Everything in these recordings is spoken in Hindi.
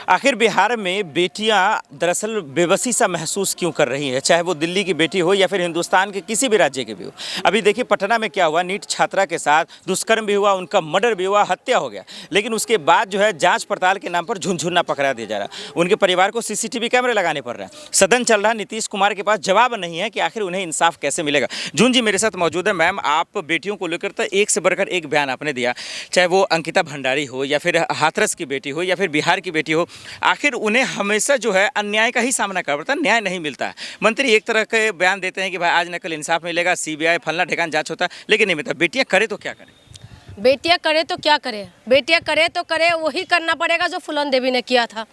आखिर बिहार में बेटियां दरअसल बेबसी सा महसूस क्यों कर रही हैं, चाहे वो दिल्ली की बेटी हो या फिर हिंदुस्तान के किसी भी राज्य की भी हो। अभी देखिए पटना में क्या हुआ, नीट छात्रा के साथ दुष्कर्म भी हुआ, उनका मर्डर भी हुआ, हत्या हो गया। लेकिन उसके बाद जो है जांच पड़ताल के नाम पर झुनझुना पकड़ा दिया जा रहा है। उनके परिवार को सीसीटीवी कैमरे लगाने पड़ रहे हैं। सदन चल रहा, नीतीश कुमार के पास जवाब नहीं है कि आखिर उन्हें इंसाफ कैसे मिलेगा। जून जी मेरे साथ मौजूद है। मैम, आप बेटियों को लेकर तो एक से बढ़कर एक बयान आपने दिया, चाहे वो अंकिता भंडारी हो या फिर हाथरस की बेटी हो या फिर बिहार की बेटी हो। आखिर उन्हें हमेशा जो है अन्याय का ही सामना करना पड़ता है, न्याय नहीं मिलता है। मंत्री एक तरह के बयान देते हैं कि भाई आज न कल इंसाफ मिलेगा, सीबीआई फलना ढेकान जांच होता है, लेकिन नहीं मिलता। बेटियां करे तो क्या करें? बेटियां करे तो क्या करे? बेटियां करे तो करे वही करना पड़ेगा जो फूलन देवी ने किया था।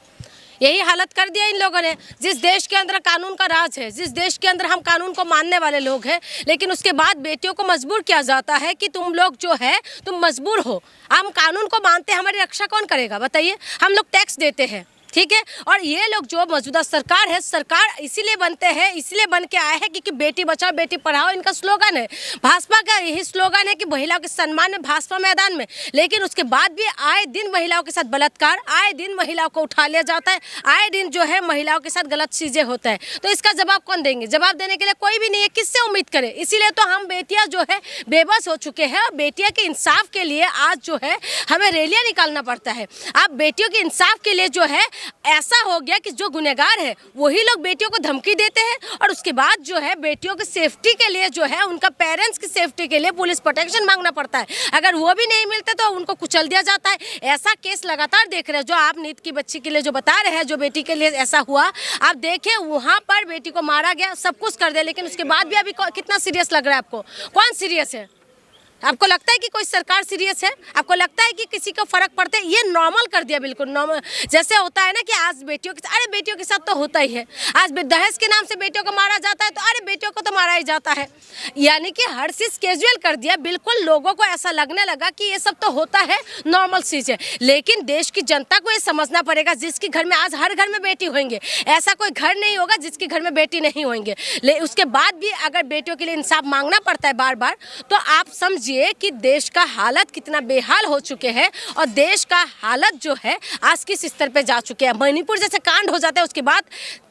यही हालत कर दिया इन लोगों ने। जिस देश के अंदर कानून का राज है, जिस देश के अंदर हम कानून को मानने वाले लोग हैं, लेकिन उसके बाद बेटियों को मजबूर किया जाता है कि तुम लोग जो है तुम मजबूर हो। हम कानून को मानते हैं, हमारी रक्षा कौन करेगा बताइए? हम लोग टैक्स देते हैं, ठीक है। और ये लोग जो मौजूदा सरकार है, सरकार इसीलिए बनते हैं, इसीलिए बन के आए हैं क्योंकि बेटी बचाओ बेटी पढ़ाओ इनका स्लोगन है। भाजपा का यही स्लोगन है कि महिलाओं के सम्मान में भाजपा मैदान में। लेकिन उसके बाद भी आए दिन महिलाओं के साथ बलात्कार, आए दिन महिलाओं को उठा लिया जाता है, आए दिन जो है महिलाओं के साथ गलत चीजें होता है। तो इसका जवाब कौन देंगे? जवाब देने के लिए कोई भी नहीं है, किससे उम्मीद करें? इसीलिए तो हम बेटियां जो है बेबस हो चुके हैं। और बेटियां के इंसाफ के लिए आज जो है हमें रैलियां निकालना पड़ता है। अब बेटियों के इंसाफ के लिए जो है ऐसा हो गया कि जो गुनहगार है वही लोग बेटियों को धमकी देते हैं। और उसके बाद जो है बेटियों की सेफ्टी के लिए जो है उनका पेरेंट्स की सेफ्टी के लिए पुलिस प्रोटेक्शन मांगना पड़ता है। अगर वो भी नहीं मिलते तो उनको कुचल दिया जाता है। ऐसा केस लगातार देख रहे हैं। जो आप नीट की बच्ची के लिए जो बता रहे हैं, जो बेटी के लिए ऐसा हुआ, आप देखें वहाँ पर बेटी को मारा गया, सब कुछ कर दिया, लेकिन उसके बाद भी अभी कितना सीरियस लग रहा है आपको? कौन सीरियस है? आपको लगता है कि कोई सरकार सीरियस है? आपको लगता है कि किसी को फर्क पड़ता है? ये नॉर्मल कर दिया, बिल्कुल नॉर्मल। जैसे होता है ना कि आज बेटियों के साथ, अरे बेटियों के साथ तो होता ही है। आज दहेज के नाम से बेटियों को मारा जाता है तो अरे बेटियों को तो मारा ही जाता है। यानी कि हर चीज कैजुअल कर दिया। बिल्कुल लोगों को ऐसा लगने लगा कि ये सब तो होता है, नॉर्मल चीज है। लेकिन देश की जनता को ये समझना पड़ेगा, जिसके घर में आज हर घर में बेटी होंगे, ऐसा कोई घर नहीं होगा जिसके घर में बेटी नहीं होंगे। उसके बाद भी अगर बेटियों के लिए इंसाफ मांगना पड़ता है बार बार, तो आप समझिए कि देश का हालत कितना बेहाल हो चुके हैं। और देश का हालत जो है आज किस स्तर पे जा चुके हैं। मणिपुर जैसे कांड हो जाता है, उसके बाद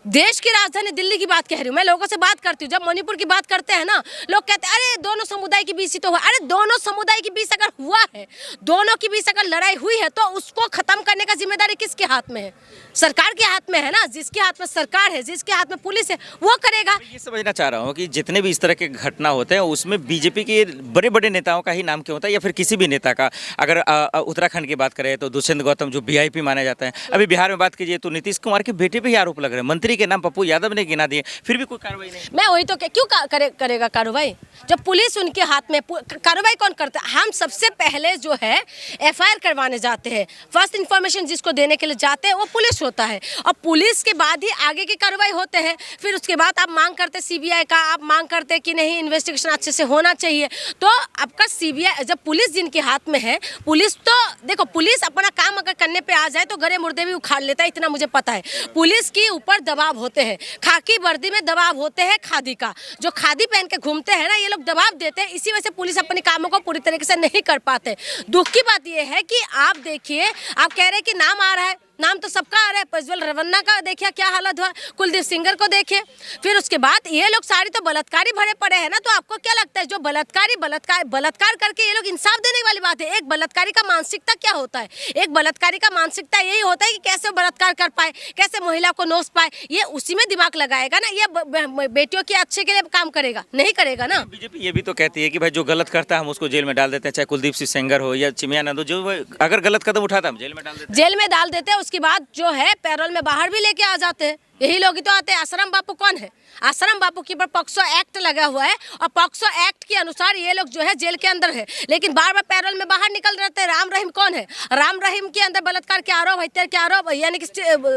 देश की राजधानी दिल्ली की बात कह रही हूँ मैं, लोगों से बात करती हूँ, जब मणिपुर की बात करते हैं ना, लोग कहते हैं अरे दोनों समुदाय के बीच ही तो हुआ। अरे दोनों समुदाय के बीच अगर हुआ है, दोनों के बीच अगर लड़ाई हुई है, तो उसको खत्म करने का जिम्मेदारी किसके हाथ में है? सरकार के हाथ में है ना। जिसके हाथ में सरकार है, जिसके हाथ में पुलिस है, वो करेगा। ये समझना चाह रहा हूँ कि जितने भी इस तरह के घटना होते हैं उसमें बीजेपी के बड़े बड़े नेताओं का ही नाम क्यों होता है, या फिर किसी भी नेता का? अगर उत्तराखंड की बात करें तो दुष्यंत गौतम जो वीआईपी माने जाते हैं। अभी बिहार में बात कीजिए तो नीतीश कुमार के बेटे पे ही आरोप लग रहे हैं। मंत्री के नाम पप्पू यादव ने गिना दिए, फिर भी कोई कार्रवाई नहीं। मैं वही तो क्यों करेगा कार्रवाई? जब पुलिस उनके हाथ में, कार्रवाई कौन करता है? हम सबसे पहले जो है एफआईआर करवाने जाते हैं। फर्स्ट इन्फॉर्मेशन जिसको देने के लिए जाते हैं वो पुलिस होता है, और पुलिस के बाद ही आगे की कार्रवाई होते हैं। फिर उसके बाद आप मांग करते सीबीआई का, आप मांग करते कि नहीं इन्वेस्टिगेशन अच्छे से होना चाहिए। तो आपका सीबीआई, जब पुलिस जिनके हाथ में है, पुलिस तो देखो, पुलिस अपना काम अगर करने पे आ जाए तो गरे मुर्दे भी उखाड़ लेता है, इतना मुझे पता है। पुलिस के ऊपर दबाव होते हैं, खाकी वर्दी में दबाव होते हैं, खादी का जो खादी पहन के घूमते हैं ना, ये लोग दबाव देते हैं। इसी वजह से पुलिस अपने कामों को पूरी तरीके से नहीं कर पाते। दुख की बात यह है कि आप देखिए, आप कह रहे हैं कि नाम आ रहा है, नाम तो सबका आ रहा है। प्रज्वल रेवन्ना का देखिए क्या हालत हुआ, कुलदीप सिंगर को देखिए। फिर उसके बाद ये लोग सारे तो बलात्कारी भरे पड़े हैं ना। तो आपको क्या लगता है जो बलात्कार करके ये लोग इंसाफ देने वाली बात है? एक बलात्कारी का मानसिकता क्या होता है? एक बलात्कारी का मानसिकता यही होता है कि कैसे बलात्कार कर पाए, कैसे महिला को नोच पाए, ये उसी में दिमाग लगाएगा ना। ये बेटियों के अच्छे के लिए काम करेगा? नहीं करेगा ना। बीजेपी ये भी तो कहती है कि भाई जो गलत करता है हम उसको जेल में डाल देते हैं, चाहे कुलदीप सिंह सेंगर हो या चिमयानंद हो, जो अगर गलत कदम उठाता है हम जेल में डाल देते हैं। जेल में डाल देते हैं, उसके बाद जो है पैरोल में बाहर भी लेके आ जाते हैं। यही लोग ही तो आते हैं। आश्रम बापू कौन है? आश्रम बापू के ऊपर पॉक्सो एक्ट लगा हुआ है, और पॉक्सो एक्ट के अनुसार ये लोग जो है जेल के अंदर है, लेकिन बार बार पैरोल में बाहर निकल रहे थे। राम रहीम कौन है? राम रहीम के अंदर बलात्कार के आरोप, हत्या के आरोप यानी कि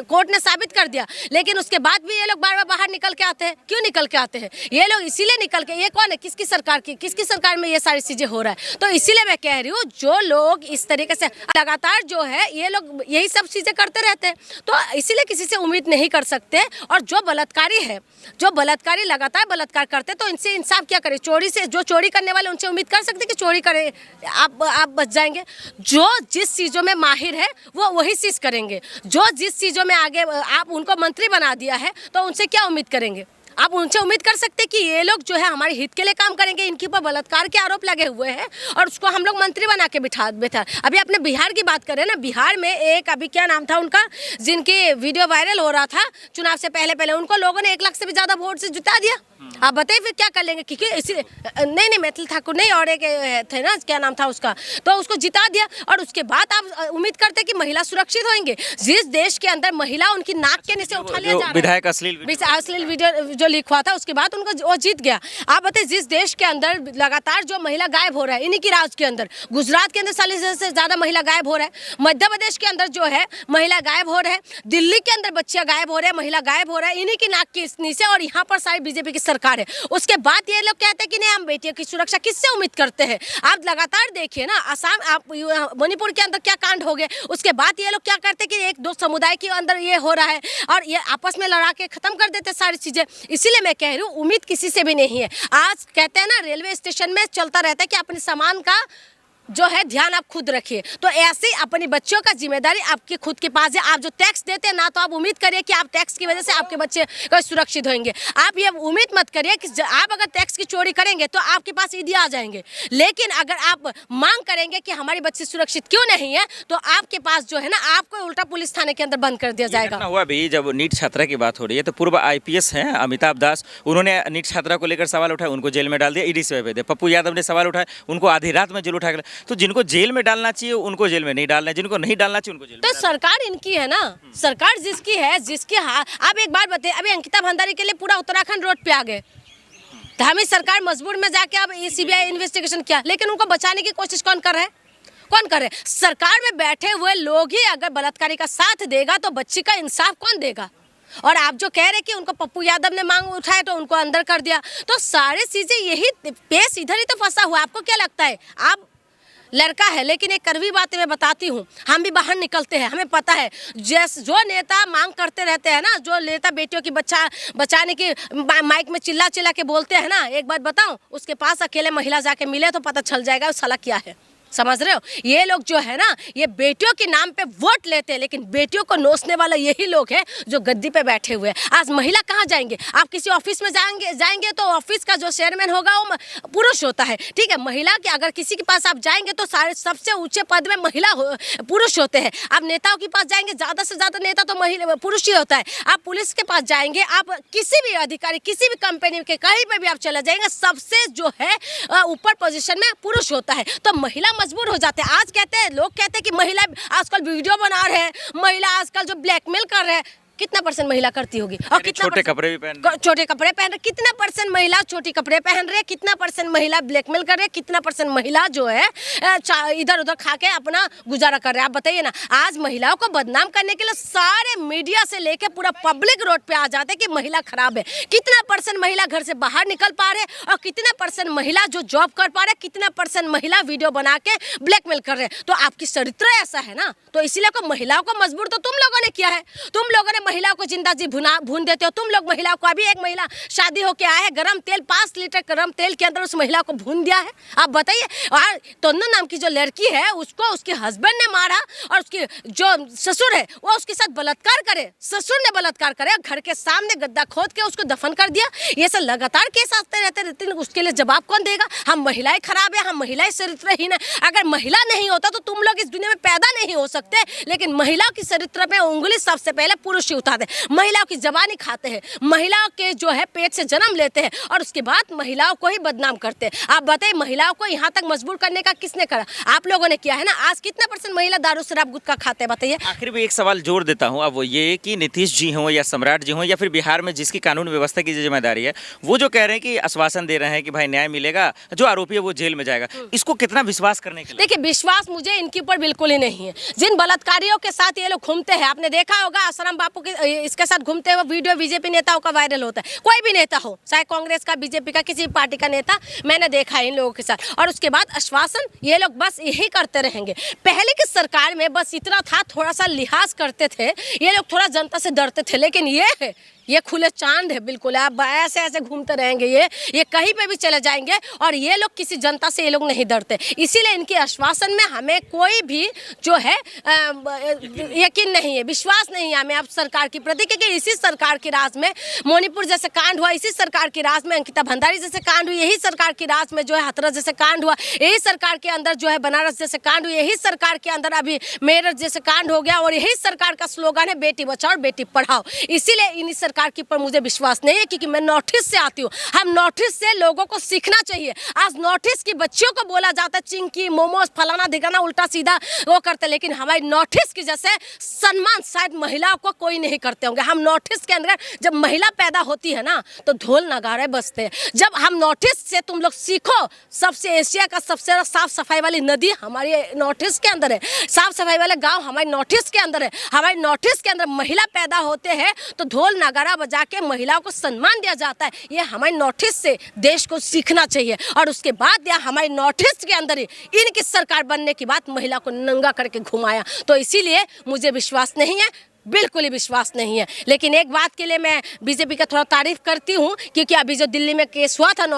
कोर्ट ने साबित कर दिया, लेकिन उसके बाद भी ये लोग बार बार बाहर निकल के आते हैं। क्यों निकल के आते हैं ये लोग? इसीलिए निकल के, ये कौन है? किसकी सरकार में ये सारी चीजें हो रहा है? तो इसीलिए मैं कह रही हूँ, जो लोग इस तरीके से लगातार जो है ये लोग यही सब चीजें करते रहते हैं, तो इसीलिए किसी से उम्मीद नहीं कर सकते। सकते, और जो बलात्कारी लगातार बलात्कार करते तो इनसे इंसाफ क्या करे। चोरी से जो चोरी करने वाले उनसे उम्मीद कर सकते कि चोरी करे आप बच जाएंगे। जो जिस चीज़ों में माहिर है वो वही चीज़ करेंगे। जो जिस चीज़ों में आगे आप उनको मंत्री बना दिया है तो उनसे क्या उम्मीद करेंगे। आप उनसे उम्मीद कर सकते कि ये लोग जो है हमारे हित के लिए काम करेंगे। इनके ऊपर बलात्कार के आरोप लगे हुए हैं और उसको हम लोग मंत्री बना के बिठा। अभी अपने बिहार की बात करें ना, बिहार में एक अभी क्या नाम था उनका, जिनकी वीडियो वायरल हो रहा था चुनाव से पहले उनको लोगों ने 1 लाख से भी ज़्यादा वोट से जिता दिया। आप बताइए फिर क्या कर लेंगे। क्योंकि इसी नहीं मैथिल ठाकुर नहीं, और एक थे ना, क्या नाम था उसका, तो उसको जिता दिया। और उसके बाद आप उम्मीद करते कि महिला सुरक्षित होंगे। जिस देश के अंदर महिला उनकी नाक के नीचे उठा लिया जा रहा है, विधायक अश्लील वीडियो जो लीक हुआ था उसके बाद उनको वो जीत गया। आप बताइए जिस देश के अंदर लगातार जो महिला गायब हो रहा है, इन्हीं की राज्य के अंदर, गुजरात के अंदर 40 से ज़्यादा महिला गायब हो रहा है, मध्य प्रदेश के अंदर जो है महिला गायब हो रहा है, दिल्ली के अंदर बच्चियां गायब हो रहे हैं, महिला गायब हो रहा है, इन्हीं की नाक के नीचे, और यहाँ पर सारी बीजेपी की सरकार है। उसके बाद ये लोग कहते हैं कि नहीं हम बेटियों की सुरक्षा किससे उम्मीद करते हैं। आप लगातार देखिए ना, असम, आप मणिपुर के अंदर क्या कांड हो गए। उसके बाद ये लोग क्या करते हैं कि 1-2 समुदाय के अंदर ये हो रहा है और ये आपस में लड़ा के खत्म कर देते सारी चीजें। इसीलिए मैं कह रही हूँ उम्मीद किसी से भी नहीं है। आज कहते हैं ना रेलवे स्टेशन में चलता रहता है कि अपने सामान का जो है ध्यान आप खुद रखिए। तो ऐसे ही अपनी बच्चों का जिम्मेदारी आपके खुद के पास है। आप जो टैक्स देते हैं ना, तो आप उम्मीद करिए कि आप टैक्स की वजह से आपके बच्चे सुरक्षित होंगे। आप ये उम्मीद मत करिए कि आप अगर टैक्स की चोरी करेंगे तो आपके पास ईडी आ जाएंगे। लेकिन अगर आप मांग करेंगे कि हमारे बच्चे सुरक्षित क्यों नहीं है, तो आपके पास जो है ना, आपको उल्टा पुलिस थाने के अंदर बंद कर दिया जाएगा। हुआ भी जब नीट छात्रा की बात हो रही है तो पूर्व IPS हैं अमिताभ दास, उन्होंने नीट छात्रा को लेकर सवाल उठाया, उनको जेल में डाल दिया, ईडी से भेज दिया। पप्पू यादव ने सवाल उठाया, उनको आधी रात में जेल उठा कर। तो जिनको जेल में डालना चाहिए उनको जेल में नहीं डालना है, जिनको नहीं डालना चाहिए उनको जेल में। तो सरकार इनकी है ना, सरकार जिसकी है, जिसके आप एक बात बताइए, अभी अंकिता भंडारी के लिए पूरा उत्तराखंड रोड पे आ गए। तो हमें सरकार मजबूर में जाके अब CBI इन्वेस्टिगेशन किया, लेकिन उनको बचाने की कोशिश कौन कर रहा है? कौन करे? सरकार में बैठे हुए लोग ही अगर बलात्कारी का साथ देगा तो बच्ची का इंसाफ कौन देगा? और आप जो कह रहे कि उनको पप्पू यादव ने मांग उठाए तो उनको अंदर कर दिया, तो सारी चीजें यही पेश इधर ही तो फंसा हुआ। आपको क्या लगता है? आप लड़का है, लेकिन एक कड़वी बात मैं बताती हूँ, हम भी बाहर निकलते हैं, हमें पता है जो नेता मांग करते रहते हैं ना, जो नेता बेटियों की बचाने की माइक में चिल्ला के बोलते हैं ना, एक बात बताऊं, उसके पास अकेले महिला जाके मिले तो पता चल जाएगा वो साला क्या है। समझ रहे हो? ये लोग जो है ना, ये बेटियों के नाम पे वोट लेते हैं, लेकिन बेटियों को नोचने वाला यही लोग हैं जो गद्दी पे बैठे हुए हैं। आज महिला कहाँ जाएंगे? आप किसी ऑफिस में जाएंगे तो ऑफिस का जो चेयरमैन होगा वो पुरुष होता है, ठीक है। महिला के अगर किसी के पास आप जाएंगे तो सारे सबसे ऊंचे पद में पुरुष होते हैं। आप नेताओं के पास जाएंगे, ज़्यादा से ज़्यादा नेता तो महिला पुरुष ही होता है। आप पुलिस के पास जाएंगे, आप किसी भी अधिकारी, किसी भी कंपनी के कहीं पर भी आप चले जाएंगे, सबसे जो है ऊपर पोजिशन में पुरुष होता है। तो महिला मजबूर हो जाते हैं। आज कहते हैं, लोग कहते हैं कि महिला आजकल वीडियो बना रहे हैं, महिला आजकल जो ब्लैकमेल कर रहे हैं, कितना % महिला करती होगी? और कितना छोटे कपड़े भी पहन रहे, कितना % महिला छोटे कपड़े पहन रहे, कितना % महिला ब्लैकमेल कर रहे, कितना % महिला जो है इधर उधर खा के अपना गुजारा कर रहे हैं। आप बताइए ना, आज महिलाओं को बदनाम करने के लिए सारे मीडिया से लेके पूरा पब्लिक रोड पे आ जाते हैं कि महिला खराब है। कितना % महिला घर से बाहर निकल पा रहे और कितना % महिला जो जॉब कर पा रहे, कितना % महिला वीडियो बना के ब्लैकमेल कर रहे। तो आपकी चरित्र ऐसा है ना, तो इसीलिए को महिलाओं को मजबूर तो तुम लोगों ने किया है। तुम लोगों ने महिलाओं को जिंदा जी भून देते हो। तुम लोग महिलाओं को, अभी एक महिला शादी होके आया है, गरम तेल 5 लीटर गरम तेल के अंदर उस महिला को भून दिया है। आप बताइए। और तन्नू नाम की जो लड़की है, उसको उसके हस्बैंड ने मारा और उसके जो ससुर है वो उसके साथ बलात्कार करे, ससुर ने बलात्कार करे, घर के सामने गड्ढा खोद के उसको दफन कर दिया। ये सब लगातार केस आते रहते, उसके लिए जवाब कौन देगा? हम महिलाएं खराब है, हम महिलाएं चरित्रहीन है। अगर महिला नहीं होता तो तुम लोग इस दुनिया में पैदा नहीं हो सकते, लेकिन महिलाओं की चरित्र में उंगली सबसे पहले पुरुष ही उठाते। महिलाओं की जबानी खाते हैं, महिलाओं के जो है पेट से जन्म लेते हैं और उसके बाद महिलाओं को ही बदनाम करते हैं। आप बताइए, महिलाओं को यहाँ तक मजबूर करने का किसने करा? आप लोगों ने किया है ना। आज कितना % महिला दारू शराब गुटखा खाते हैं? बताइए। आखिर में एक सवाल जोड़ देता हूँ, अब वो ये कि नीतीश जी हों या सम्राट जी हों या फिर बिहार में जिसकी कानून व्यवस्था की जिम्मेदारी है, वो जो कह रहे हैं कि आश्वासन दे रहे हैं कि भाई न्याय मिलेगा, जो आरोपी है वो जेल में जाएगा, इसको कितना विश्वास करने के लिए? देखिए, विश्वास मुझे इनके ऊपर बिल्कुल ही नहीं है। जिन बलात्कारियों के साथ ये लोग घूमते हैं, आपने देखा होगा आसाराम बापू के इसके साथ घूमते हुए वीडियो बीजेपी नेताओं का वायरल होता है। कोई भी नेता हो, चाहे कांग्रेस का, बीजेपी का, किसी पार्टी का नेता, मैंने देखा है इन लोगों के साथ। और उसके बाद आश्वासन, ये लोग बस यही करते रहेंगे। पहले की सरकार में बस इतना था, थोड़ा सा लिहाज करते थे ये लोग, थोड़ा जनता से डरते थे। लेकिन ये खुले चांद है बिल्कुल, आप ऐसे ऐसे घूमते रहेंगे, ये कहीं पे भी चले जाएंगे और ये लोग किसी जनता से ये लोग नहीं डरते। इसीलिए इनके आश्वासन में हमें कोई भी जो है यकीन नहीं है, विश्वास नहीं है हमें अब सरकार की प्रति, क्योंकि इसी सरकार के राज में मणिपुर जैसे कांड हुआ, इसी सरकार के राज में अंकिता भंडारी जैसे कांड हुई, यही सरकार के राज में जो है हाथरस जैसे कांड हुआ, यही सरकार के अंदर जो है बनारस जैसे कांड हुई, यही सरकार के अंदर अभी मेरठ जैसे कांड हो गया। और यही सरकार का स्लोगन है बेटी बचाओ और बेटी पढ़ाओ। इसीलिए इन सरकार की पर मुझे विश्वास नहीं है, क्योंकि मैं नॉर्थ ईस्ट से आती हूँ। हम नॉर्थ ईस्ट से लोगों को सीखना चाहिए। आज नॉर्थ ईस्ट की बच्चियों को बोला जाता है चिंकी, मोमोज, फलाना ढिकाना, उल्टा सीधा वो करते, लेकिन हमारी नॉर्थ ईस्ट की जैसे सम्मान शायद महिलाओं को कोई नहीं करते होंगे। हम नॉर्थ ईस्ट के अंदर जब महिला पैदा होती है ना तो ढोल नगाड़े बजते हैं। जब हम नॉर्थ ईस्ट से तुम लोग सीखो, सबसे एशिया का सबसे साफ सफाई वाली नदी हमारी नॉर्थ ईस्ट के अंदर है, साफ सफाई वाले गाँव हमारे नॉर्थ ईस्ट के अंदर है। हमारे नॉर्थ ईस्ट के अंदर महिला पैदा होते हैं तो ढोल नगाड़ा बजा के महिलाओं को सम्मान दिया जाता है। ये हमारे नॉर्थ ईस्ट से देश को सीखना चाहिए। और उसके बाद या हमारे नॉर्थ ईस्ट के अंदर ही इनकी सरकार बनने की बात महिला को नंगा करके घुमाया, तो इसीलिए मुझे विश्वास नहीं है, बिल्कुल ही विश्वास नहीं है। लेकिन एक बात के लिए मैं बीजेपी का थोड़ा तारीफ करती हूँ, क्योंकि अभी जो दिल्ली में केस हुआ था